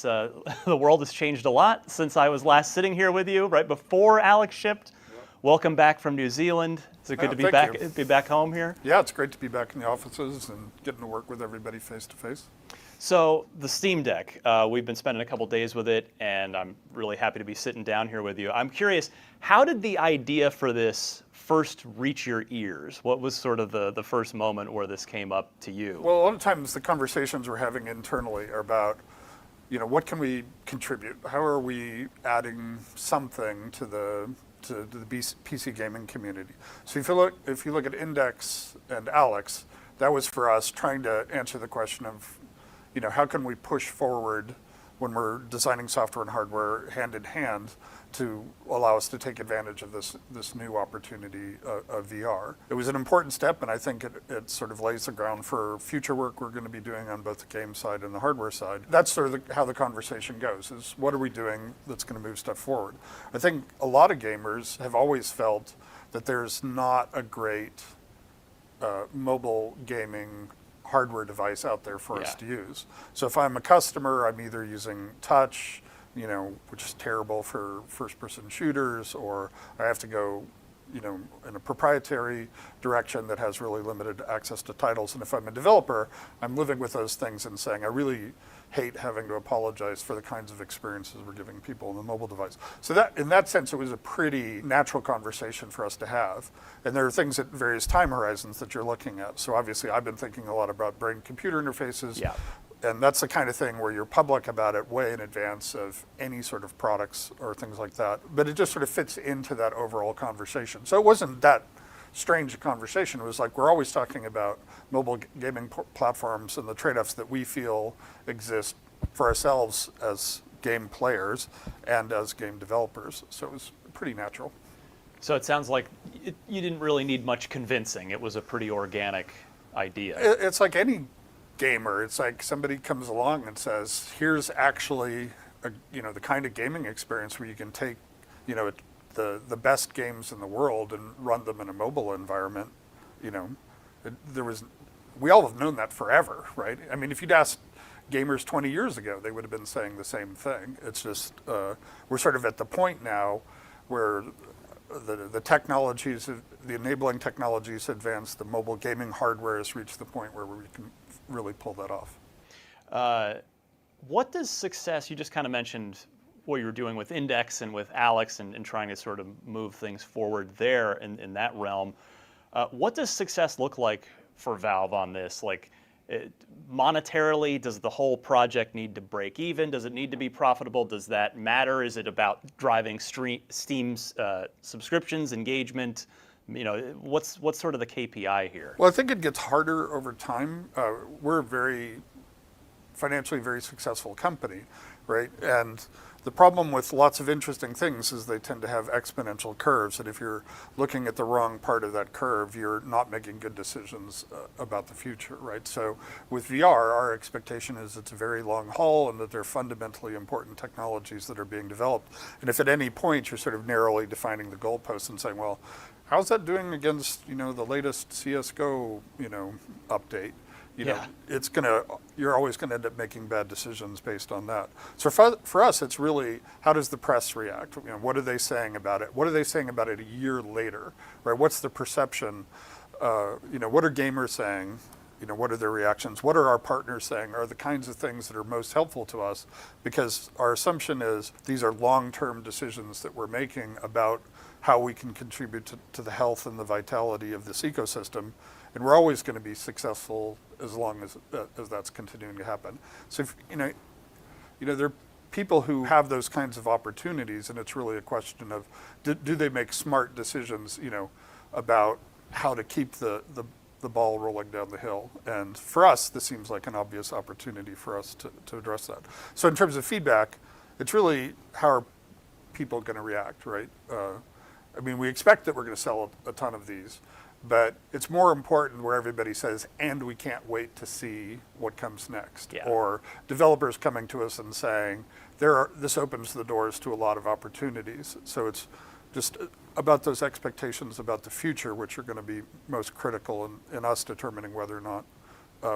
the world has changed a lot since I was last sitting here with you, right before Alex shipped. Yep. Welcome back from New Zealand. Is it good to be back home here? Yeah, it's great to be back in the offices and getting to work with everybody face to face. So the Steam Deck, we've been spending a couple days with it, and I'm really happy to be sitting down here with you. I'm curious, how did the idea for this first reach your ears? What was sort of the first moment where this came up to you? Well, a lot of times the conversations we're having internally are about, what can we contribute? How are we adding something to the PC gaming community? So if you look at Index and Alex, that was for us trying to answer the question of, how can we push forward when we're designing software and hardware hand in hand to allow us to take advantage of this new opportunity of VR. It was an important step, and I think it sort of lays the ground for future work we're going to be doing on both the game side and the hardware side. That's sort of how the conversation goes, is what are we doing that's going to move stuff forward? I think a lot of gamers have always felt that there's not a great mobile gaming hardware device out there for us to use. So if I'm a customer, I'm either using touch, which is terrible for first-person shooters, or I have to go, in a proprietary direction that has really limited access to titles. And if I'm a developer, I'm living with those things and saying, I really hate having to apologize for the kinds of experiences we're giving people on the mobile device. So that, in that sense, it was a pretty natural conversation for us to have. And there are things at various time horizons that you're looking at. So obviously, I've been thinking a lot about brain-computer interfaces. Yeah. And that's the kind of thing where you're public about it way in advance of any sort of products or things like that. But it just sort of fits into that overall conversation. So it wasn't that strange a conversation. It was like we're always talking about mobile gaming platforms and the trade-offs that we feel exist for ourselves as game players and as game developers. So it was pretty natural. So it sounds like you didn't really need much convincing. It was a pretty organic idea. It's like any gamer. It's like somebody comes along and says, here's actually the kind of gaming experience where you can take the best games in the world and run them in a mobile environment. We all have known that forever, right? I mean, if you'd asked gamers 20 years ago, they would have been saying the same thing. It's just we're sort of at the point now where the technologies, the enabling technologies advance, the mobile gaming hardware has reached the point where we can really pull that off. What does success, you just kind of mentioned what you were doing with Index and with Alex and trying to sort of move things forward there in that realm. What does success look like for Valve on this? Like monetarily, does the whole project need to break even? Does it need to be profitable? Does that matter? Is it about driving Steam's subscriptions, engagement? What's sort of the KPI here? Well, I think it gets harder over time. We're a very financially very successful company, right? And the problem with lots of interesting things is they tend to have exponential curves, and if you're looking at the wrong part of that curve, you're not making good decisions about the future, right? So with VR, our expectation is it's a very long haul and that they're fundamentally important technologies that are being developed. And if at any point you're sort of narrowly defining the goalposts and saying, well, how's that doing against, the latest CSGO, update? You're always gonna end up making bad decisions based on that. So for us, it's really, how does the press react? What are they saying about it? What are they saying about it a year later, right? What's the perception? What are gamers saying? What are their reactions? What are our partners saying are the kinds of things that are most helpful to us? Because our assumption is these are long-term decisions that we're making about how we can contribute to the health and the vitality of this ecosystem. And we're always going to be successful as long as that's continuing to happen. So if, there are people who have those kinds of opportunities, and it's really a question of do they make smart decisions, about how to keep the ball rolling down the hill. And for us, this seems like an obvious opportunity for us to address that. So in terms of feedback, it's really how are people going to react, right? We expect that we're going to sell a ton of these, but it's more important where everybody says, and we can't wait to see what comes next. Yeah. Or developers coming to us and saying, this opens the doors to a lot of opportunities. So it's just about those expectations about the future, which are going to be most critical in us determining whether or not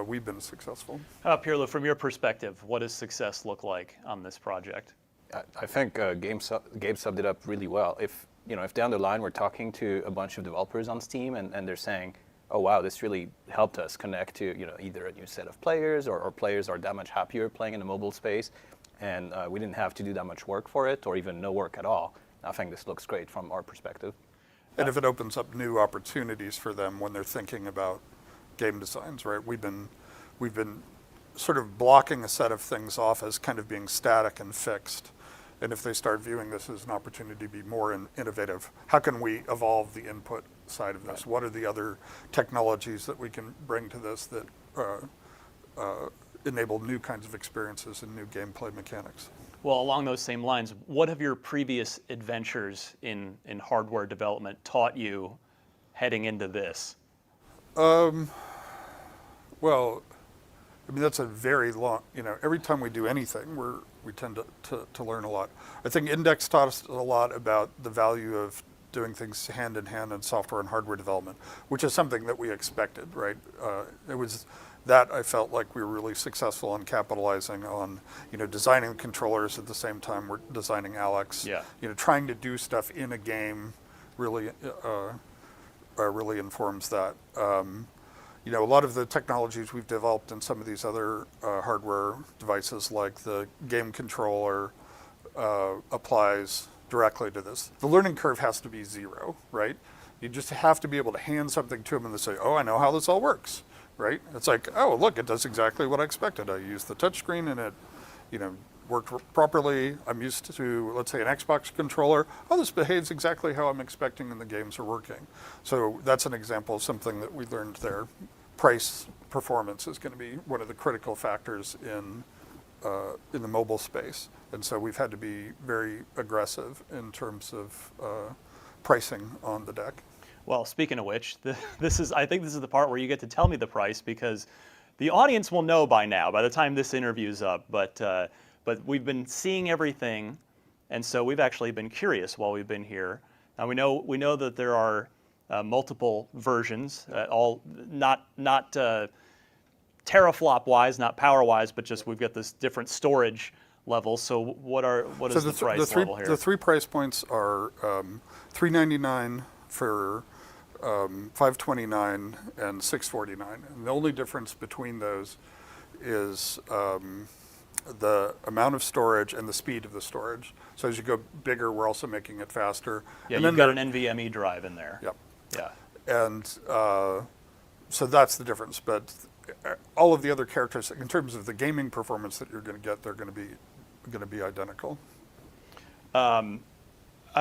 we've been successful. Pirlo, from your perspective, what does success look like on this project? I think Gabe summed it up really well. If down the line we're talking to a bunch of developers on Steam and they're saying, oh wow, this really helped us connect to either a new set of players or players are that much happier playing in the mobile space, and we didn't have to do that much work for it or even no work at all. I think this looks great from our perspective. And if it opens up new opportunities for them when they're thinking about game designs, right? We've been sort of blocking a set of things off as kind of being static and fixed. And if they start viewing this as an opportunity to be more innovative, how can we evolve the input side of this? What are the other technologies that we can bring to this that enable new kinds of experiences and new gameplay mechanics? Well, along those same lines, what have your previous adventures in hardware development taught you heading into this? Well, I mean, that's a very long, every time we do anything, we tend to learn a lot. I think Index taught us a lot about the value of doing things hand in hand in software and hardware development, which is something that we expected, right? It was that I felt like we were really successful in capitalizing on, designing controllers at the same time we're designing Alex. Yeah. Trying to do stuff in a game really informs that. A lot of the technologies we've developed in some of these other hardware devices, like the game controller, applies directly to this. The learning curve has to be zero, right? You just have to be able to hand something to them and they say, oh, I know how this all works, right? It's like, oh, look, it does exactly what I expected. I used the touchscreen and it, worked properly. I'm used to, let's say, an Xbox controller. Oh, this behaves exactly how I'm expecting and the games are working. So that's an example of something that we learned there. Price performance is going to be one of the critical factors in the mobile space. And so we've had to be very aggressive in terms of pricing on the deck. Well, speaking of which, I think this is the part where you get to tell me the price, because the audience will know by now, by the time this interview's up, but we've been seeing everything, and so we've actually been curious while we've been here. Now we know that there are multiple versions, all not teraflop wise, not power wise, but just we've got this different storage levels. So what is the price level here? The three price points are $399 for $529 and $649. And the only difference between those is the amount of storage and the speed of the storage. So as you go bigger, we're also making it faster. Yeah, and you've got an NVMe drive in there. Yep. Yeah. And so that's the difference. But all of the other characteristics, in terms of the gaming performance that you're going to get, they're going to be identical. I'm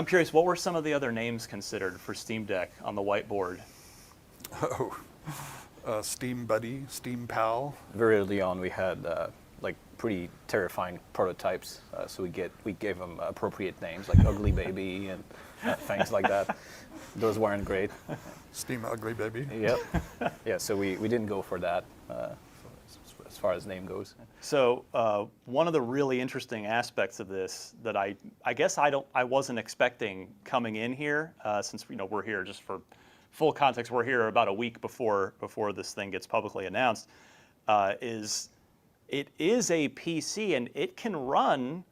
curious, what were some of the other names considered for Steam Deck on the whiteboard? Steam Buddy, Steam Pal. Very early on, we had pretty terrifying prototypes, so we gave them appropriate names like Ugly Baby and things like that. Those weren't great. Steam Ugly Baby. Yep. Yeah, so we didn't go for that as far as name goes. So one of the really interesting aspects of this that I guess I wasn't expecting coming in here, since we're here just for full context, we're here about a week before this thing gets publicly announced, is it is a PC and it can run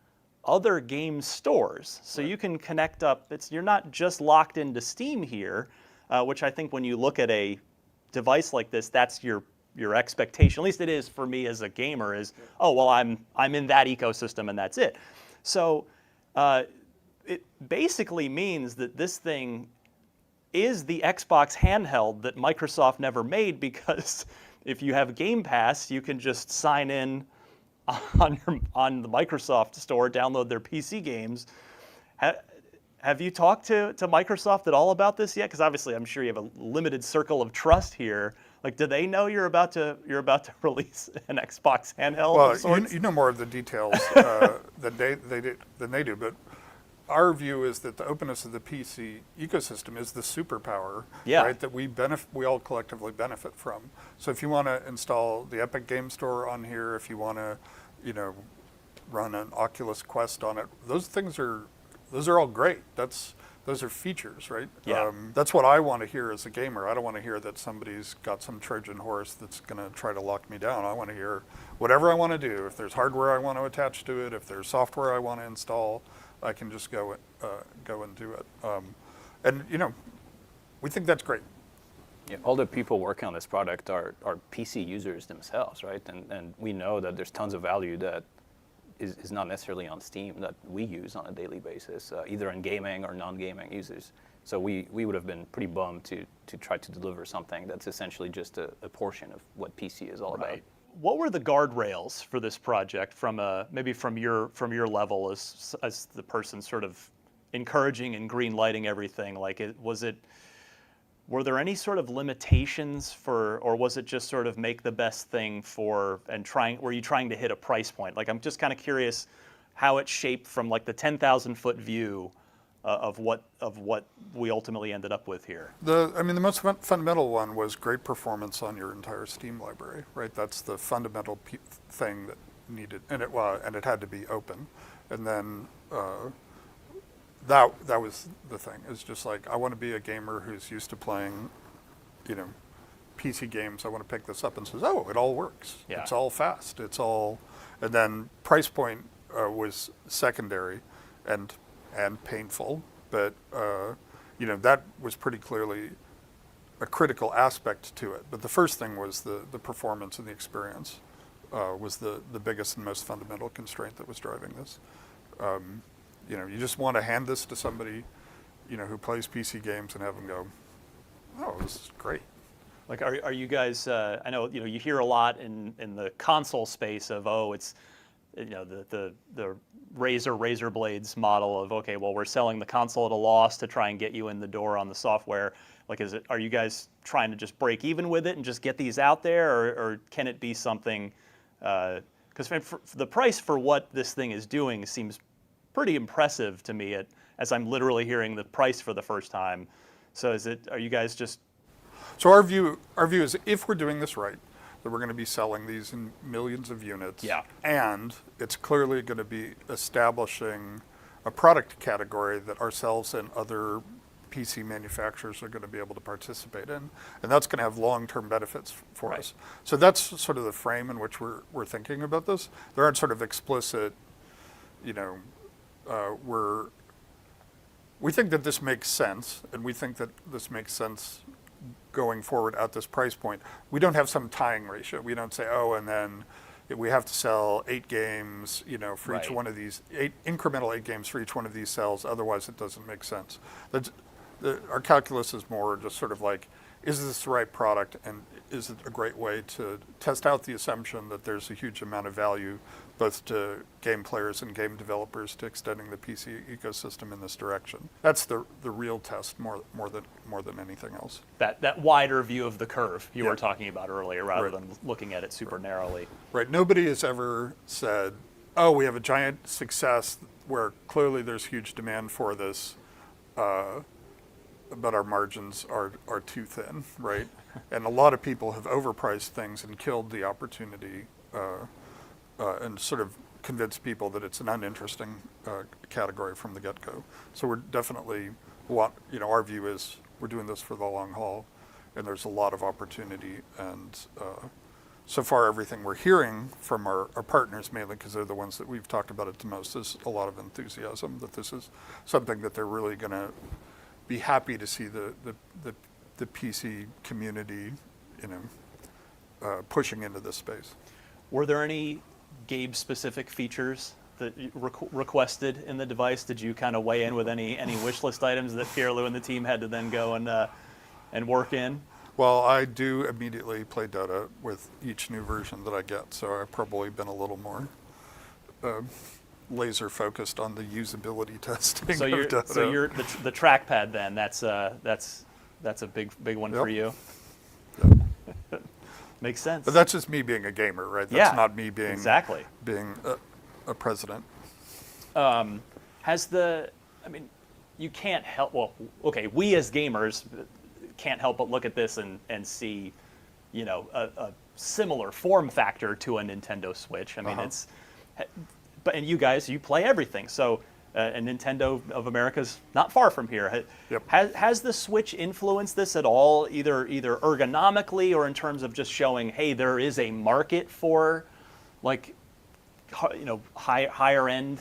other game stores. So you can connect up, you're not just locked into Steam here, which I think when you look at a device like this, that's your expectation. At least it is for me as a gamer, is, oh, well, I'm in that ecosystem and that's it. So it basically means that this thing is the Xbox handheld that Microsoft never made, because if you have Game Pass, you can just sign in on the Microsoft store, download their PC games. Have you talked to Microsoft at all about this yet? Because obviously, I'm sure you have a limited circle of trust here. Like, do they know you're about to release an Xbox handheld? Well, you know more of the details than they do, but our view is that the openness of the PC ecosystem is the superpower, right? That we all collectively benefit from. So if you want to install the Epic Game Store on here, if you want to, run an Oculus Quest on it, those are all great. That's Those are features, right? Yeah. That's what I want to hear as a gamer. I don't want to hear that somebody's got some Trojan horse that's going to try to lock me down. I want to hear whatever I want to do. If there's hardware I want to attach to it, if there's software I want to install, I can just go and do it. And we think that's great. Yeah, all the people working on this product are PC users themselves, right? And we know that there's tons of value that is not necessarily on Steam that we use on a daily basis, either in gaming or non-gaming users. So we would have been pretty bummed to try to deliver something that's essentially just a portion of what PC is all about. What were the guardrails for this project from maybe from your level as the person sort of encouraging and green lighting everything? Like, were there any sort of limitations or was it just sort of make the best thing were you trying to hit a price point? Like, I'm just kind of curious how it shaped from like the 10,000-foot view of what we ultimately ended up with here. The most fundamental one was great performance on your entire Steam library, right? That's the fundamental thing that needed, and it had to be open. And then that was the thing. It's just like, I want to be a gamer who's used to playing, PC games. I want to pick this up and says, oh, it all works. Yeah. It's all fast. And then price point was secondary and painful, but that was pretty clearly a critical aspect to it. But the first thing was the performance and the experience was the biggest and most fundamental constraint that was driving this. You just want to hand this to somebody, who plays PC games and have them go, oh, this is great. Like, are you guys? I know you hear a lot in the console space of, oh, it's the razor blades model of, okay, well, we're selling the console at a loss to try and get you in the door on the software. Like, are you guys trying to just break even with it and just get these out there, or can it be something? Because the price for what this thing is doing seems pretty impressive to me as I'm literally hearing the price for the first time. So are you guys just? So our view is, if we're doing this right, that we're going to be selling these in millions of units. Yeah. And it's clearly going to be establishing a product category that ourselves and other PC manufacturers are going to be able to participate in. And that's going to have long-term benefits for us. So that's sort of the frame in which we're thinking about this. There aren't sort of explicit, we think that this makes sense, and we think that this makes sense going forward at this price point. We don't have some tying ratio. We don't say, oh, and then we have to sell 8 games, for each one of these, incremental 8 games for each one of these cells, otherwise it doesn't make sense. Our calculus is more just sort of like, is this the right product, and is it a great way to test out the assumption that there's a huge amount of value both to game players and game developers to extending the PC ecosystem in this direction. That's the real test more than anything else. That wider view of the curve you were talking about earlier, rather than looking at it super narrowly. Right. Nobody has ever said, oh, we have a giant success where clearly there's huge demand for this, but our margins are too thin, right? And a lot of people have overpriced things and killed the opportunity and sort of convinced people that it's an uninteresting category from the get-go. So we're definitely, our view is we're doing this for the long haul, and there's a lot of opportunity. And so far, everything we're hearing from our partners, mainly because they're the ones that we've talked about it the most, is a lot of enthusiasm that this is something that they're really going to be happy to see the PC community, pushing into this space. Were there any Gabe-specific features that you requested in the device? Did you kind of weigh in with any wish list items that Pierre-Louis and the team had to then go and work in? Well, I do immediately play Dota with each new version that I get, so I've probably been a little more laser focused on the usability testing of Dota. So you're the trackpad then. That's a big one for you. Yep. Makes sense. But that's just me being a gamer, right? That's not me being being a president. You can't help. Well, okay, we as gamers can't help but look at this and see, a similar form factor to a Nintendo Switch. I mean, and you guys, you play everything. So and Nintendo of America's not far from here. Yep. Has the Switch influenced this at all, either ergonomically or in terms of just showing, hey, there is a market for, like, higher end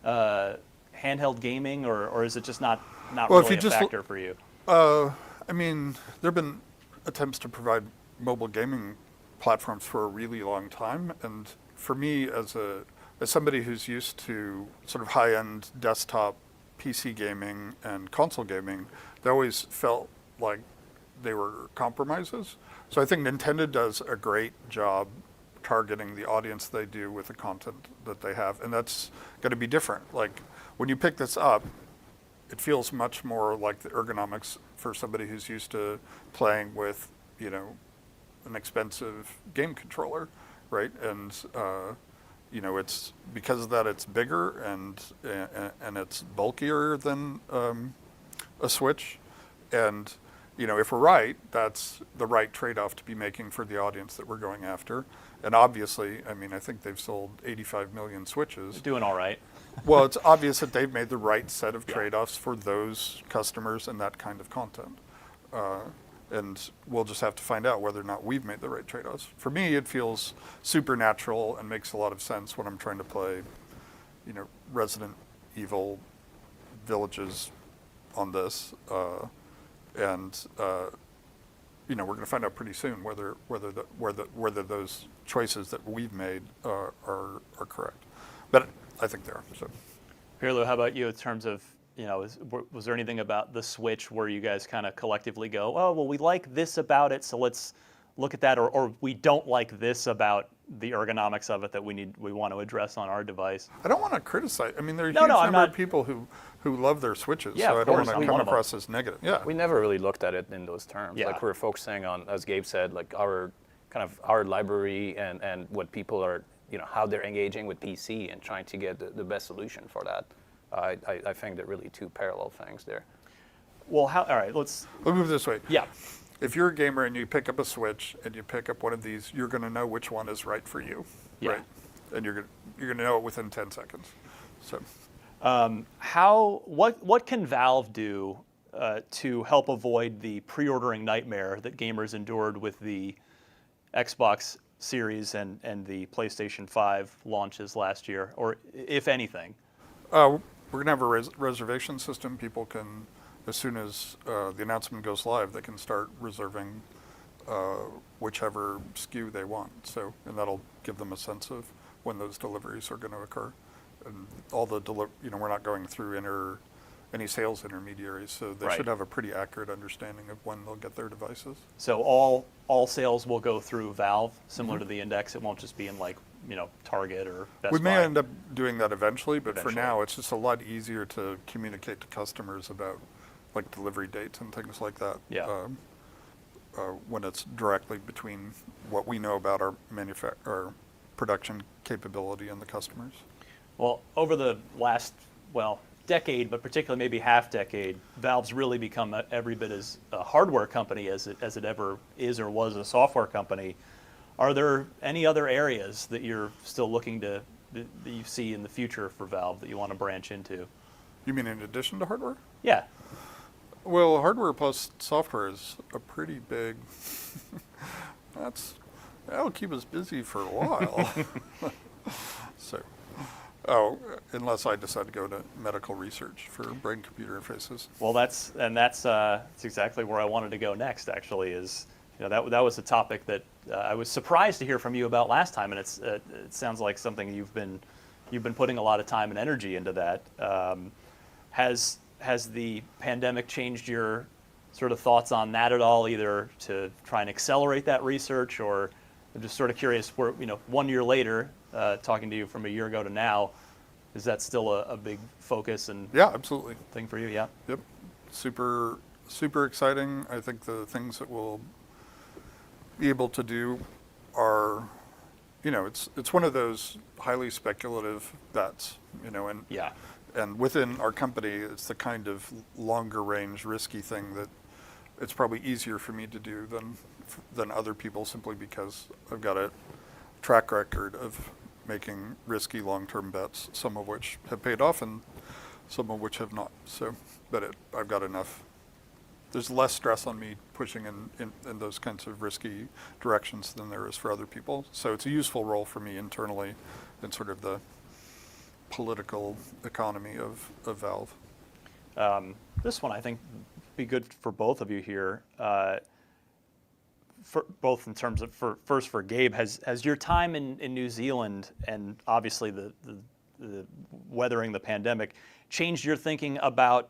handheld gaming, or is it just not Well, if really you a just factor for you? I mean, there have been attempts to provide mobile gaming platforms for a really long time, and for me, as somebody who's used to sort of high-end desktop PC gaming and console gaming, they always felt like they were compromises. So I think Nintendo does a great job targeting the audience they do with the content that they have, and that's going to be different. Like, when you pick this up, it feels much more like the ergonomics for somebody who's used to playing with, an expensive game controller, right? And it's because of that, it's bigger and it's bulkier than a Switch. And if we're right, that's the right trade-off to be making for the audience that we're going after. And obviously, I mean, I think they've sold 85 million Switches. Doing all right. Well, it's obvious that they've made the right set of trade-offs for those customers and that kind of content. And we'll just have to find out whether or not we've made the right trade-offs. For me, it feels supernatural and makes a lot of sense when I'm trying to play, Resident Evil Villages on this. And we're going to find out pretty soon whether those choices that we've made are correct. But I think they are. So, Pirlo, how about you in terms of, was there anything about the Switch where you guys kind of collectively go, oh, well, we like this about it, so let's look at that, or we don't like this about the ergonomics of it that we want to address on our device? I don't want to criticize. I mean, there are a No, huge I'm number not. of people who love their Switches, Yeah, so of I don't course, want I'm to come one of them. across as negative. Yeah. We never really looked at it in those terms. Yeah. Like, we're focusing on, as Gabe said, like our library and what people are, how they're engaging with PC and trying to get the best solution for that. I think they're really two parallel things there. Well, all right, let's move this way. Yeah. If you're a gamer and you pick up a Switch and you pick up one of these, you're going to know which one is right for you, Yeah. right? And you're going to know it within 10 seconds. So, what can Valve do to help avoid the pre-ordering nightmare that gamers endured with the Xbox Series and the PlayStation 5 launches last year, or if anything? we're going to have a reservation system. People can, as soon as the announcement goes live, they can start reserving whichever SKU they want. So, and that'll give them a sense of when those deliveries are going to occur. And all the we're not going through any sales intermediaries, so they Right. should have a pretty accurate understanding of when they'll get their devices. So all sales will go through Valve, similar to the Index. It won't just be in Target or Best We may Buy. end up doing that eventually, but for Eventually. now, it's just a lot easier to communicate to customers about like delivery dates and things like that. Yeah. When it's directly between what we know about our production capability and the customers. Well, over the last, decade, but particularly maybe half decade, Valve's really become every bit as a hardware company as it ever is or was a software company. Are there any other areas that you're still looking that you see in the future for Valve that you want to branch into? You mean in addition to hardware? Yeah. Well, hardware plus software is a pretty big. That'll keep us busy for a while. So. Oh, unless I decide to go to medical research for brain-computer interfaces. Well, that's exactly where I wanted to go next. Actually, is that was a topic that I was surprised to hear from you about last time, and it sounds like something you've been putting a lot of time and energy into that. Has the pandemic changed your sort of thoughts on that at all, either to try and accelerate that research, or I'm just sort of curious, where 1 year later, talking to you from a year ago to now, is that still a big focus and Yeah, absolutely. thing for you? Yeah. Yep. Super, super exciting. I think the things that we'll be able to do are, it's one of those highly speculative bets, and Yeah. and within our company, it's the kind of longer range risky thing that it's probably easier for me to do than other people, simply because I've got a track record of making risky long-term bets, some of which have paid off, and some of which have not. So, but I've got enough. There's less stress on me pushing in those kinds of risky directions than there is for other people. So it's a useful role for me internally in sort of the political economy of Valve. This one I think be good for both of you here. For both in terms of first for Gabe, has your time in New Zealand and obviously the weathering the pandemic changed your thinking about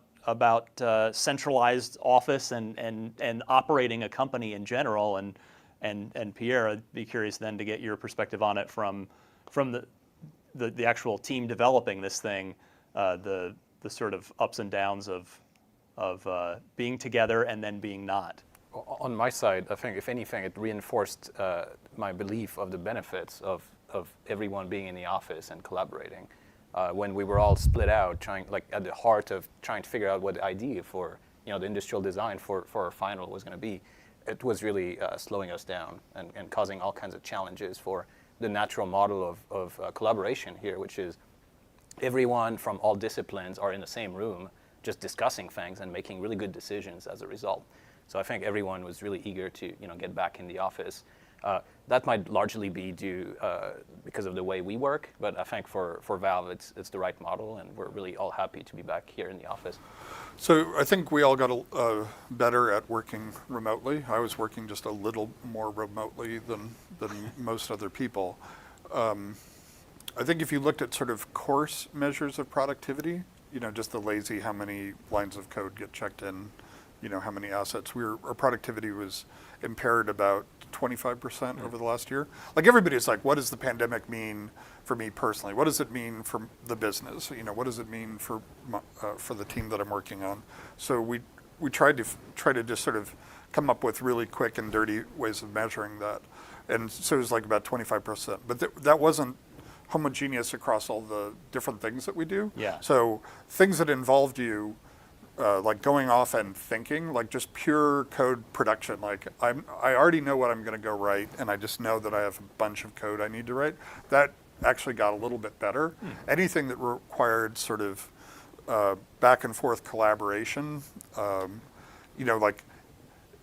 centralized office and operating a company in general? And Pierre, I'd be curious then to get your perspective on it from the actual team developing this thing, the sort of ups and downs of being together and then being not. On my side, I think if anything, it reinforced my belief of the benefits of everyone being in the office and collaborating. When we were all split out, trying like at the heart of trying to figure out what the idea for the industrial design for our final was going to be, it was really slowing us down and causing all kinds of challenges for the natural model of collaboration here, which is everyone from all disciplines are in the same room, just discussing things and making really good decisions as a result. So I think everyone was really eager to get back in the office. That might largely be due because of the way we work, but I think for Valve it's the right model, and we're really all happy to be back here in the office. So I think we all got better at working remotely. I was working just a little more remotely than most other people. I think if you looked at sort of coarse measures of productivity, just the lazy, how many lines of code get checked in, how many assets, our productivity was impaired about 25% over the last year. Like everybody's like, what does the pandemic mean for me personally? What does it mean for the business? What does it mean for the team that I'm working on? So we tried to just sort of come up with really quick and dirty ways of measuring that. And so it was like about 25%. But that wasn't homogeneous across all the different things that we do. Yeah. So things that involved you, like going off and thinking, like just pure code production. Like I already know what I'm going to go write, and I just know that I have a bunch of code I need to write. That actually got a little bit better. Anything that required sort of back and forth collaboration, like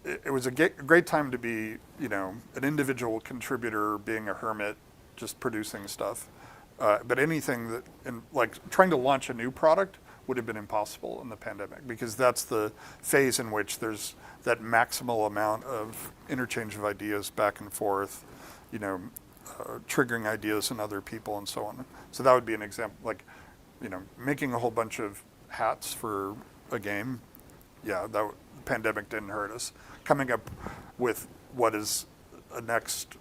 it was a great time to be, an individual contributor, being a hermit, just producing stuff. But anything that, like trying to launch a new product would have been impossible in the pandemic, because that's the phase in which there's that maximal amount of interchange of ideas back and forth, triggering ideas in other people and so on. So that would be an example, like, making a whole bunch of hats for a game. Yeah, the pandemic didn't hurt us. Coming up with what is a next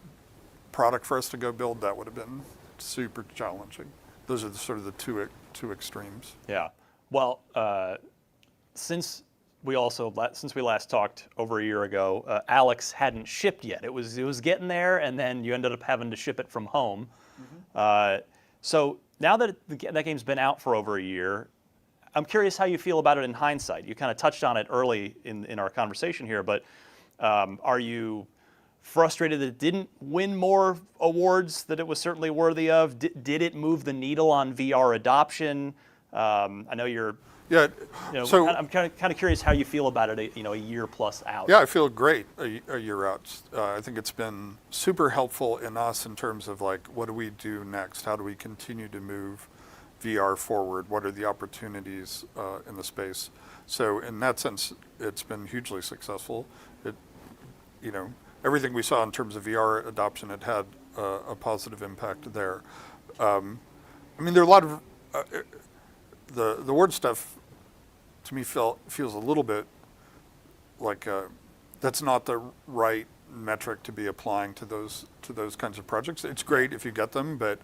product for us to go build, that would have been super challenging. Those are sort of the two extremes. Yeah. Well, since we last talked over a year ago, Alex hadn't shipped yet. It was getting there, and then you ended up having to ship it from home. So now that that game's been out for over a year, I'm curious how you feel about it in hindsight. You kind of touched on it early in our conversation here, but are you frustrated that it didn't win more awards that it was certainly worthy of? Did it move the needle on VR adoption? I know you're. Yeah. So I'm kind of curious how you feel about it. A year plus out. Yeah, I feel great a year out. I think it's been super helpful in us in terms of like, what do we do next? How do we continue to move VR forward? What are the opportunities in the space? So in that sense, it's been hugely successful. Everything we saw in terms of VR adoption, it had a positive impact there. There are a lot of the word stuff. To me, feels a little bit like that's not the right metric to be applying to those kinds of projects. It's great if you get them, but